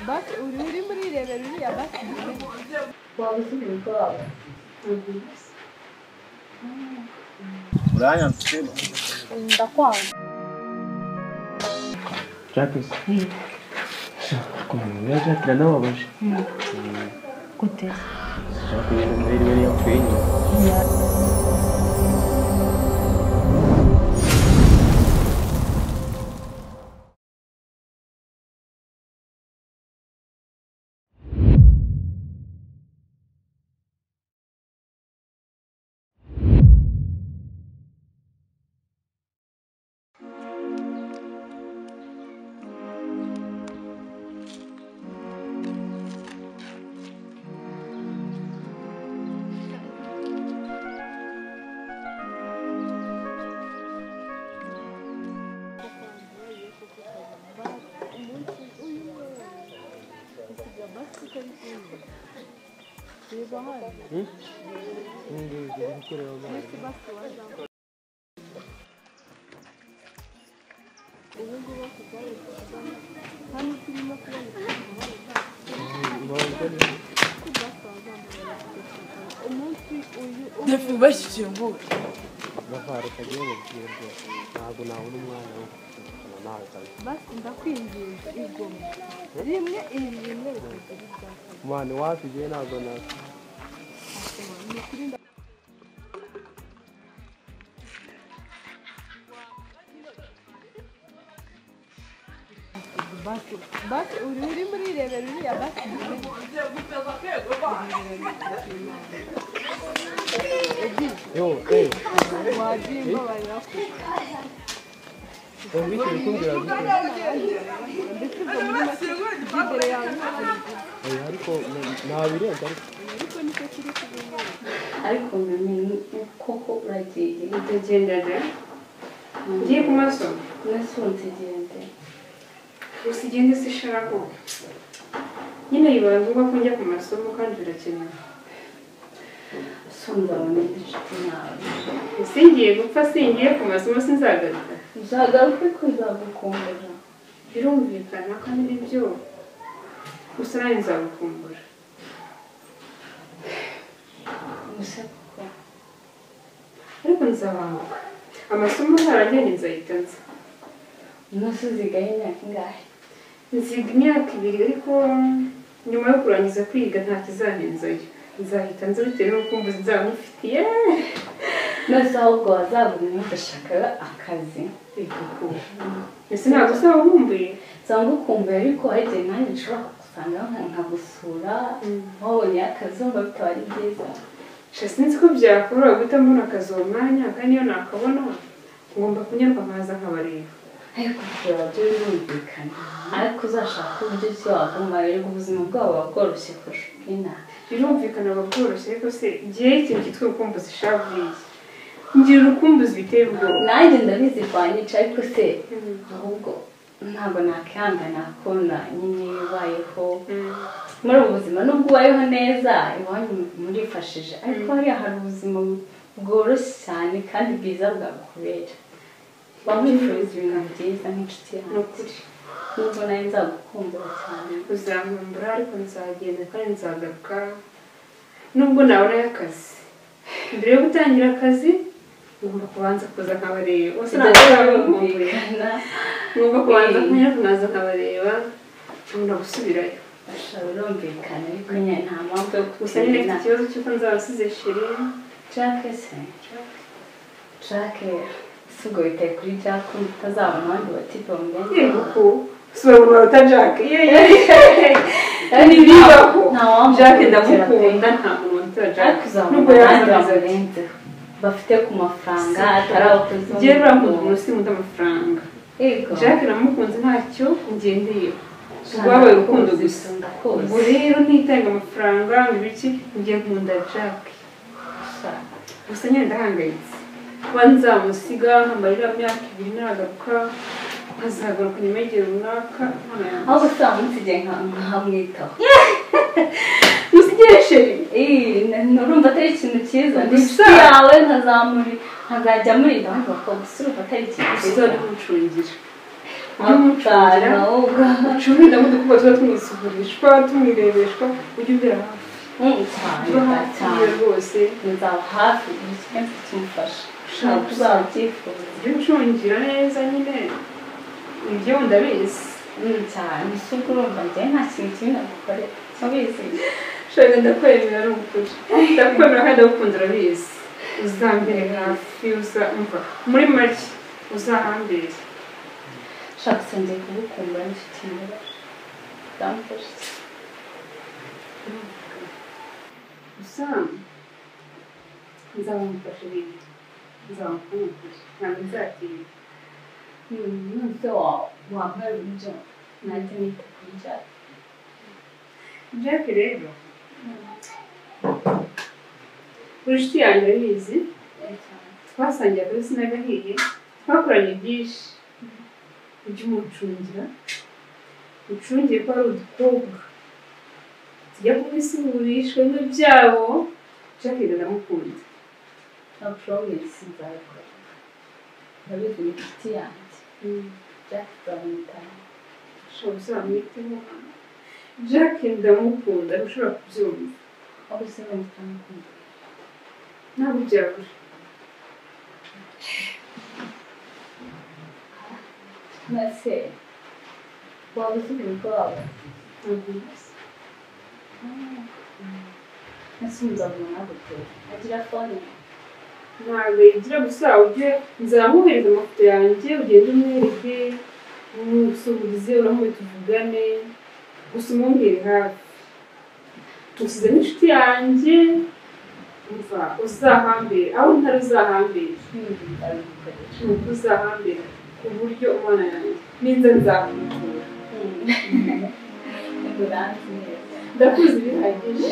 basi uri muri rebero uriya basi wabisubira ubwawe uranyanditse ndakwanga Jacques kumenya Jacques nababaje gute Jacques yari yapfuye ndafubashije ngo bavara kagiye mubwirwa ntabwo nabona umwana wo kukana nawe kazi basi ndakwinginze igoma rimwe rimwe mwana wapi je ntabwo naka basi uri muri rebero uriya basi wajimba barako Wabikira kumbwira ndetse ubwo muri imbere yawe ariko nabirenza ariko nicyo kiri kubimenya ariko koko uragiye utagendaga ngiye ku masomo nasunze igende gusa igende se isharaho nyine bibaye ngombwa ko njya ku masomo kandi birakenewe sunzabona inshuti nawe singiye gupfa singiye ku masomo sinzagaruka uzagaruke ko nzagukumbura birumvikana kandi nibyo gusa nawe nzagukumbura gusa kuko ariko nzabanguka amasomo ntarajyanye nzahita nza umunsi uzigaye imyaka ingahe nziga imyaka 2 ariko nyuma yo kurangiza kwiga nta kizanenzayo nzahita nza bitewe n'ukumbuzi nzaba mufitiye nose ahubwo wazabona udashaka akazi ese ntabwo usaba wumbuye nsanga ukumbuye ariko hari igihe nanjye nshobora kugusanga nkagusura wabonye akazi wumva bitaba ari byiza sinzi ko byakora guhita mbona akazi uwo mwanya kandi iyo nakabona ngomba kunyarwa nkaza nkabareba ariko kureba byo birumvikana ariko uzashaka uburyo ki wakumara ubuzima bwabo buba bworoshye kurusha ubw'inaha birumvikana buba bworoshye ariko se igihe ikintu cyitwa urukumbuzi shavuye ngira urukumbuzi biteye ubwoba nanjye ndabizi kwanyica ariko se ahubwo ntabwo nakihangana kubona nyine ubayeho muri ubu buzima nubwo ubayeho neza iwanyu murifashije ariko hariya hari ubuzima bworoshye cyane kandi bwiza bwagukubera wamwifuriza ibintu byiza nk'inshuti yawe nubwo nawe nzagukumbura cyane uzankumbura ariko nzagenda kandi nzagaruka nubwo nabonayo akazi mbere yo gutangira akazi ngomba kubanza kuza nkabareba bose birumvikana ngomba kubanza nkaza nkabareba nkunda gusubirayo birumvikana ariko nyine nta mpamvu yo gusa nyine mfite ikibazo cy'uko nzabasize sheri Jacques se Jacques ubwo bitaye kuri Jacques utazabona abandi batipe bamugenda yego sura uruta Jacques nibibaho Jacques ndamukunda nta muntu Jacques nubwo yaranze bafite ku mafaranga atarabakoze ngiye barakunda umunsi mu amafaranga Jacques namukunze ntacyo ngendeye rwabaye urukundo gusa ubwo rero ntitanga amafaranga ibiki ngiye nkunda Jacques gusa nyine ndahangayitse kuba nzamusiga nkamarira imyaka 2 nagaruka nkazagaruka nyuma y'igihe runaka aho uzamusigaye nkamwitaho usigaye sheri urumva atari ikintu cyiza ndetse yawe nkazajya murinda ahubwo gusa urumva atari ikintu cyiza uzamucungira umucungira ucumira mu dukuba tuba tumwisugurishwa tumwirebeshwa ujye umbera hafi cyane rwose nzaba hafi buri kimwe kimufasha ushaka uzabyifuza ujye ucungira neza nyine ibyo ndabizi cyane ese ubwo urumva njye nta kintu kimwe nagukorera urabizi shaka ndakwemera ari ukuri ndakwemera kandi ndagukunda urabizi uzambere hafi uzamva muri make uzahambere shaka sengeye kugukumbura n'inshuti yawe ndamufashe usanga nzamufasha ibintu nzamufasha ntabwo nzatinda nonese wambaye uburyo nanjye nita kuri Jack Jack rero buri nshuti yanjye arabizi twasangiye kuri sinagahiye twakoranye byinshi ujye umucungira ucungiye ko ari udukobwa tujya kubisuburishwa n'ibyabo Jack rero ndamukunda na promise nzabikora ndabizi ni inshuti yanjye Jack turamwitana ushobora uzamwiteho Jack ndamukunda ushobora kubyumva aho se ndamukunda ntabwo byabura nase waba uzi urugo wawe nase nzabona nagutera agira fone ntabwo yigira gusa ujye nzamuhereza amafoto yanjye ugende umwereke umusuhurize uramuhe tuvugane gusa umwongere hafi tusize n'inshuti yanjye umva uzahambere aho ntari uzahambere nuko uzahambere ku buryo umwana yanjye ninza nzamutura ndakuzi bihagije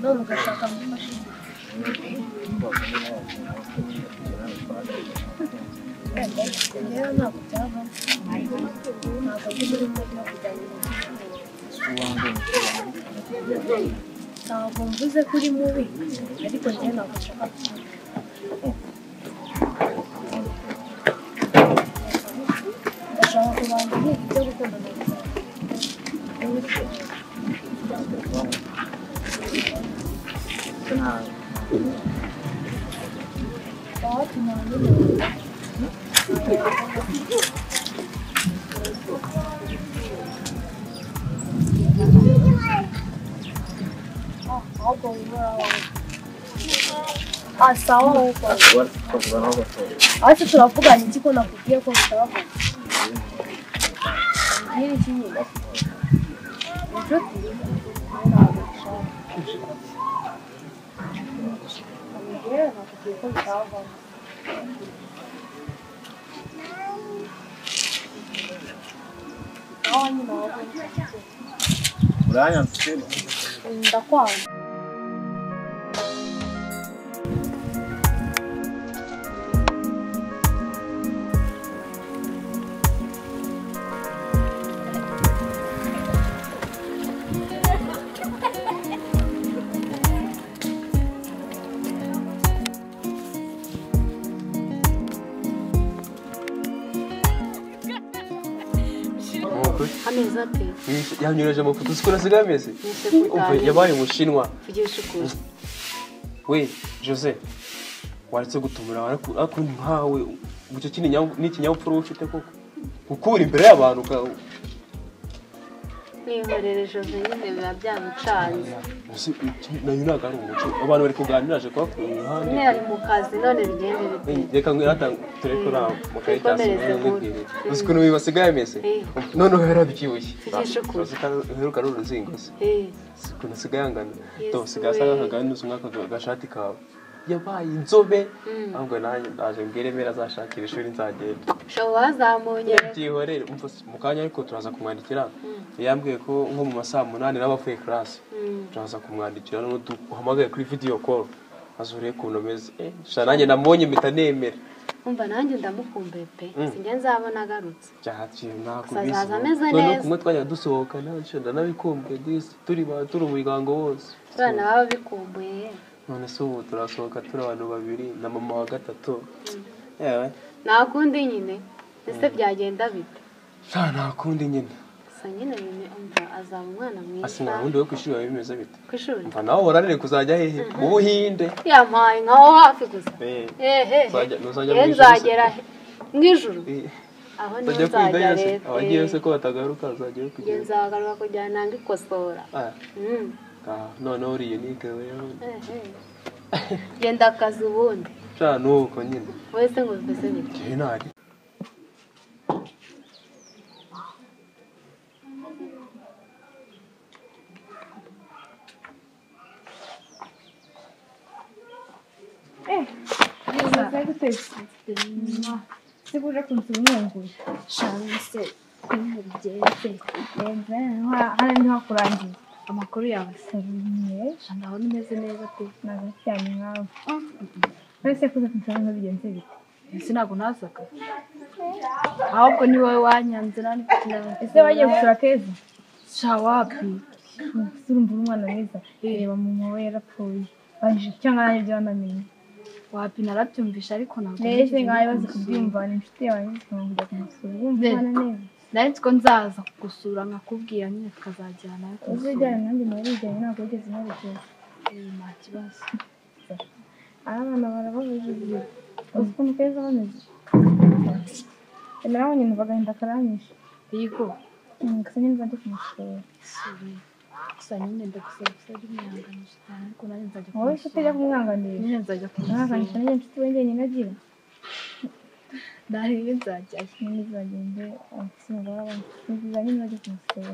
none ugashaka amafashe rero ntabwo byavamo ntabwo ari muri mwe no kujyana ntabwo mvuze ko uri mubi ariko njyewe ntabwo nshaka ndashaka kubanza nkiga ibyo gukundana sawa huko acha tunavugana iki ko nakubwiye ko bitavugana nini kinyi inshuti nakubwiye ko bitavugana aho nyina wawe uranyanze ndakwanga amezi ate yanyoreje amafoto siko nasigaye ameze yabaye umushinwa vugisha ukuri we Jose waretse gutumura ariko nkawe bucyo n'ikinyabupfura ufite koko gukura imbere y'abantu nihorere Jose nyine biba byamucanze nayo ntabwo ari umuco abantu bari kuganiraje kubakura umuhanda nyine ari mu kazi none bigende bite reka ngwirata tureko nawe mu kayi cyase uzi ukuntu bibasigaye ameze none yarabyibushye uheruka ari uruzingo se ukuntu asigaye angana usigaye asa nk'akaganuza umwaka agashati kawe yabaye inzobe ahubwo nanjye ndaje mbwiremera azashakira ishuri nzagenda shawo wazamunye byihorere mu kanya ariko turaza kumwandikira yambwiye ko nko mu masaha 8 n'abafuye class turaza kumwandikira no duhamagaye kuri video call azuriye ku nomeze nanjye namonye mpita nemera umva nanjye ndamukumbuye pe sinjye nzabona agarutse cyahaciye nako sazaza ameze neza neza kumwe twajya dusohoka nanabikumbuye turi umuryango wose bana baba bikumbuye none se ubu turasohoka turi abantu babiri na mama wa gatatu yewe nakundi nyine ese byagenda bite nakundi nyine gusa nyine umva azaba umwana mwiza asinga wundi wo kwishuri wawe bimeze bite kwishuri umva nawe horanire kuzajya hehe mu Buhinde yampaye nkaho hafi gusa nzagera mw'ijuru aho niho nzajya rero abagiye se ko batagaruka azajya kugenda nzagaruka kujyana nanga ikosora noneho uriye nikeweho genda akazi ubundi nuko nyine wese ngo bimeze bite ntari Segura com tu mungu. Chance. Kumugeze. Hano ndi hakuranje. Amakuru yawe seriye. Ndabona imeze neza pe. Nagashyanye nkawe. Wese kuza kunsanga bigenze bite. Sinago nasaka. Ahubwo ni wowe wanyanze nani kugira. Ese wagiye gusura keza? Shawapi. Surumva umwana mwiza. Reba mu we yarapfuye. Baje cyangwa nayo byanamenye. Wapi narabyumvisha ariko ntabwo neze ngaye bazi kubyumva ni inshuti yawe kujya kumusura umwana neza ndetse ko nzaza kugusura nkakubwira nyine tukazajyana uzijyana nanjye narijyanye ntabwo ugeze narekeza nta kibazo abana barababujije uzi ko mukeza bameze nawe nyine bagahenda karanyisha yego gusa nyine nzajya kumusura gusa nyine ndagusaba imwihanganisha cyane ariko nanjye nzajya kumusura wowe utajya kumwihanganisha nyine nzajya kumwihanganisha niyo nshuti we njyenyine agira nariwe nzajyayo nyine uzagende sinagora abantu ni byiza nyine nzajya kumusura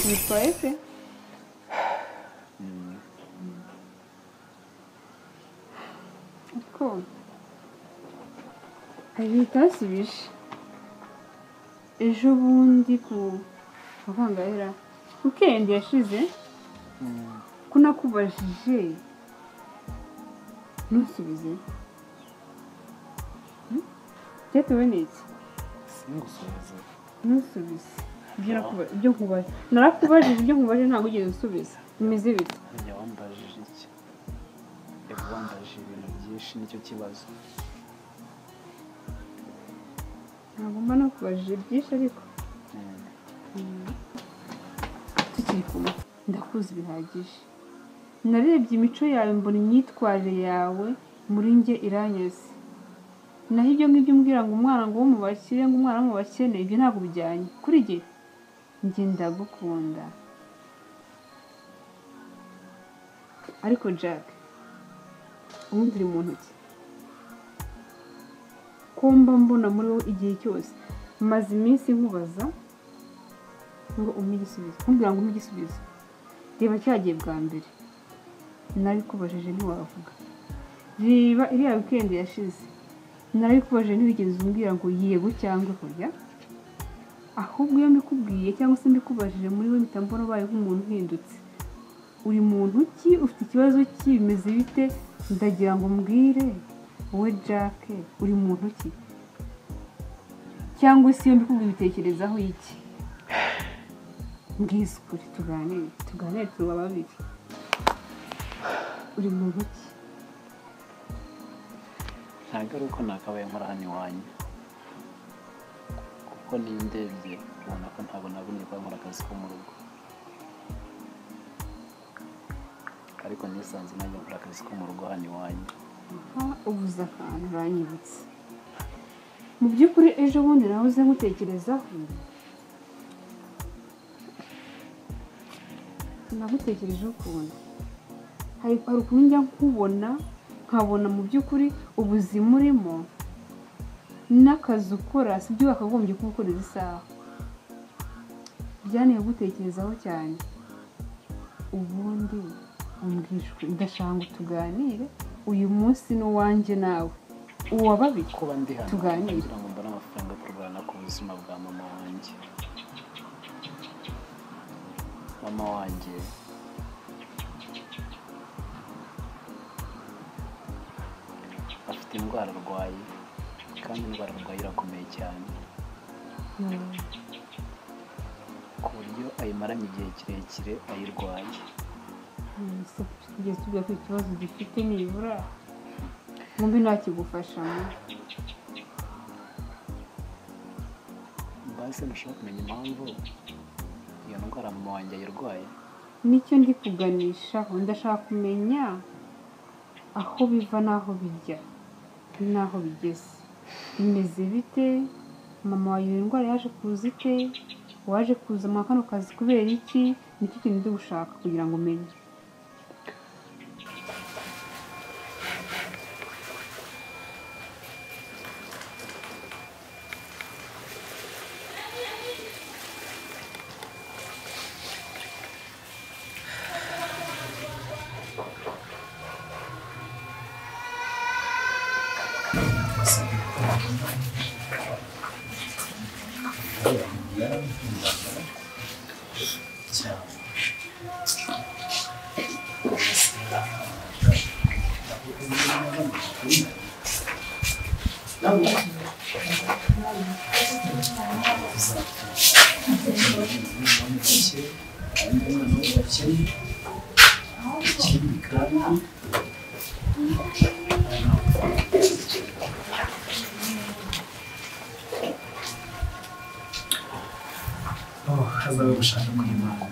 Witwaye se? Uko? Hari kasibije. Ejo bundi ku avangahera. Ukende yashize. Kunakubajije. Nusubize. Cyetewe n'iki? Singusubize. Nusubize. Ibyo nkubaje narakubajije ibyo nkubaje ntabwo ugeze usubiza bimeze bite njya wambajije iki wambajije ibintu byinshi nicyo kibazo ntabwo mba nakubajije byinshi ariko tukiri kumwe ndakuzi bihagije narebye imico yawe mbona imyitwarire yawe muri njye iranyuze naho ibyo ngibyo umbwira ngo umwana ngo wo mu bakire ngo umwana wo mu bakene ibyo ntabwo bijyanye kuri jye njye ndagukunda ariko Jack ubundi uri mu ntoki ko mba mbona muri wowe igihe cyose maze iminsi nkubaza ngo umpe igisubizo kumbwira ngo umpe igisubizo reba cyagiye bwa mbere narikubajije ntiwavuga reba iriya weekend yashize narikubajije ntiwigeze umbwira ngo yego cyangwa hoya ahubwo iyo mbikubwiye cyangwa se mbikubajije muri we mpita mbona ubaye nk'umuntu uhindutse uri muntu ki ufite ikibazo ki bimeze bite ndagira ngo mbwire wowe Jack uri muntu ki cyangwa se iyo mbikubwira ubitekerezaho iki? Mbwiza ukuri tuganire tuba babiri. Uri mu buki? ntabwo ari uko nakabaye nkora hano iwanyu kuko niyo ndebye ubona ko ntabwo nabonye ko nkora akazi ko mu rugo, ariko nisanze nanjye nkora akazi ko mu rugo hano iwanyu. Ubuze akantu uranyibutse. Mu by'ukuri ejo bundi nahoze nkutekerezaho, nagutekerejeho ukuntu hari ukuntu njya nkabona mu by'ukuri ubuzima urimo n'akazi ukora si byo wakagombye kuba ukorera isaha. Byanteye gutekerezaho cyane, ubundi umbwishwe ndashaka ngo tuganire uyu munsi n'uwanjye nawe uwa babiri kuba ndi hano tuganire kugira ngo mbone amafaranga yo kurwana ku buzima bwa mama wanjye. Mama wanjye afite indwara arwaye kandi indwara arwaye irakomeye cyane ku buryo ayimaranye igihe kirekire ayirwaye. tugeze tuvuga ko ikibazo gifite nibura mwumbi ntakigufashamo. Mbese ntushobora kumenya impamvu iyo ndwara mama wanjye ayirwaye? Nicyo ndi kuganishaho, ndashaka kumenya aho biva n'aho bijya n'aho bigeze. Bimeze bite? Mama wawe iyo ndwara yaje kuza ite? Waje kuza muri kano kazi kubera iki? Nicyo kintu ndi gushaka kugira ngo umenye. Hazaba gushaka kw'Imana.